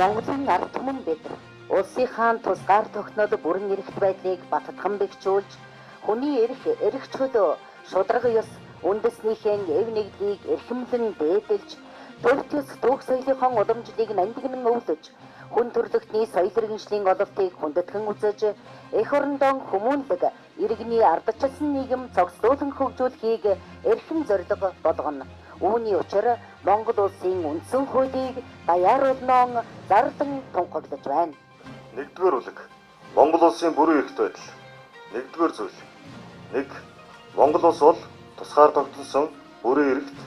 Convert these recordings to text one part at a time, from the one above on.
Монголын ард түмэн бид улсынхаа тус гар тогтнол бүрэн эрхт байдлыг баттган бэхжүүлж хүний эрх чөлөө шударга ёс үндэснийхэн эв нэгдлийг эрхэмлэн дээдэлж төртөс түүх соёлынхон уламжлалыг нандинан өвлөж хүн төрлөختний соёл иргэншлийн ололтыг хүндэтгэн үзэж эх орондоо хүмүүнлэг иргэний ардчилсан нийгэм цогцлуулан хөгжүүлэхийг эрхэм зорилго болгоно. Үүний учир Монгол улсын үндсэн хуулийг даяаруулнон зарлан тунхаглаж байна. Нэгдүгээр бүлэг Монгол улсын бүрэн эрхт байдал. Нэгдүгээр зүйл. 1. Монгол улс бол тусгаар тогтносон бүрэн эрхт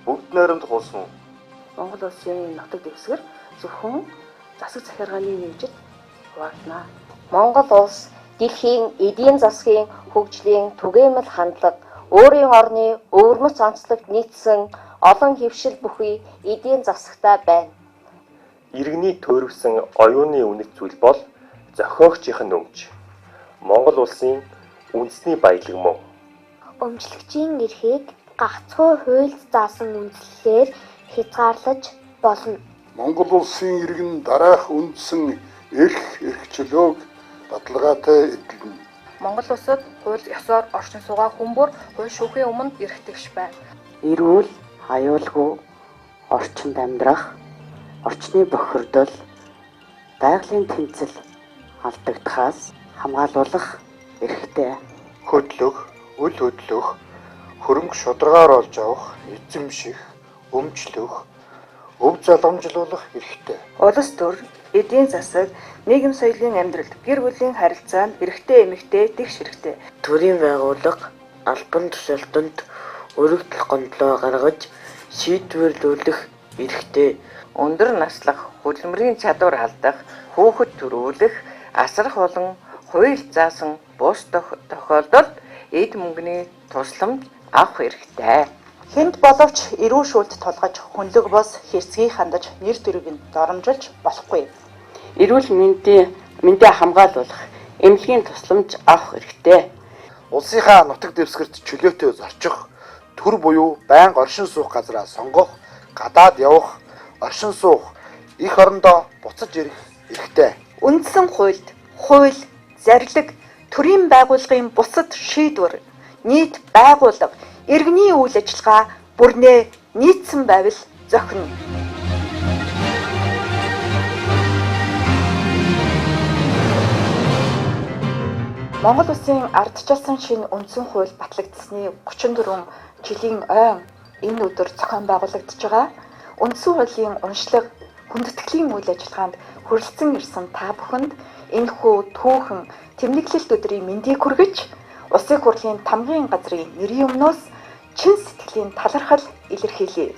бүгд найрамдах улс мөн. Монгол улсын нутаг дэвсгэр зөвхөн засаг захиргааны нэгжид хуваагдана. Монгол улс дэлхийн эдийн засгийн хөгжлийн түгээмэл хандлага, өөрийн орны өвөрмөц онцлогт нийцсэн олон хэвшил бүхий эдийн засагтай байна. Иргэний төөрөвсөн оюуны үнэт зүйл бол зохиогчийн өмч. Монгол улсын үндэсний баялаг мөн. Өмчлөгчийн эрхийг гагцхүү хуульд заасан үндслэлээр хязгаарлаж болно. Монгол улсын иргэн дараах үндсэн эрх чөлөөг баталгаатай эдэлнэ. Монгол улсад хууль ёсоор орчин суугаа хүмүүр хууль шүүхийн өмнө эрхтэгш байна. Эрүүл, аюулгүй орчинд амьдрах, орчны бохирдол, байгалийн тэнцэл алдагдахаас хамгаалуулах эрхтэй. Хөдлөх, үл хөдлөх, хөрөнгө шударгаар олж авах, эзэмших, өмчлөх, өв залгамжлуулах эрхтэй. Улс төр, эдийн засаг, нийгэм соёлын амьдралд гэр бүлийн харилцаанд эрэгтэй эмэгтэй тэгш хэрэгтэй. Төрийн байгууллага албан тушаалтанд өргөдөл гомдлоо гаргаж шийдвэрлүүлэх эрхтэй. Өндөр наслах, хөдөлмөрийн чадвар алдах, хүүхэд төрүүлэх, асрах болон хууль заасан бус тохиолдолд эд мөнгөний тусламж авах эрхтэй. Хэнд боловч эрүү шүүлт тулгаж хүнлэг бос хэрцгий хандаж нэр төрөг нь доромжилж болохгүй. Эрүүл мэндийг хамгаалуулах, эмнэлгийн тусламж авах эрхтэй. Улсынхаа нутаг дэвсгэрт чөлөөтэй зорчих, төр буюу байнга оршин суух газраа сонгох, гадаад явах, оршин суух, эх орондоо буцаж ирэх эрхтэй. Үндсэн хуульд хууль, зарлиг, төрийн байгууллагын бусад шийдвэр, нийт байгууллага, иргэний үйл ажиллагаа бүрнээ нийцсэн байвал зохино. Монгол улсын ардчилсан шинэ үндсэн хууль батлагдсны 34 жилийн ойн энэ өдөр зохион байгуулагдж байгаа. Үндсэн хуулийн уншлага, хүндэтгэлийн үйл ажиллагаанд хүрэлцэн ирсэн та бүхэнд энэхүү түүхэн тэмдэглэлт өдрийн мэндийг хүргэж, Улсын хурлын тамгын газрын нэрийн өмнөөс чин сэтгэлийн талархал илэрхийлье.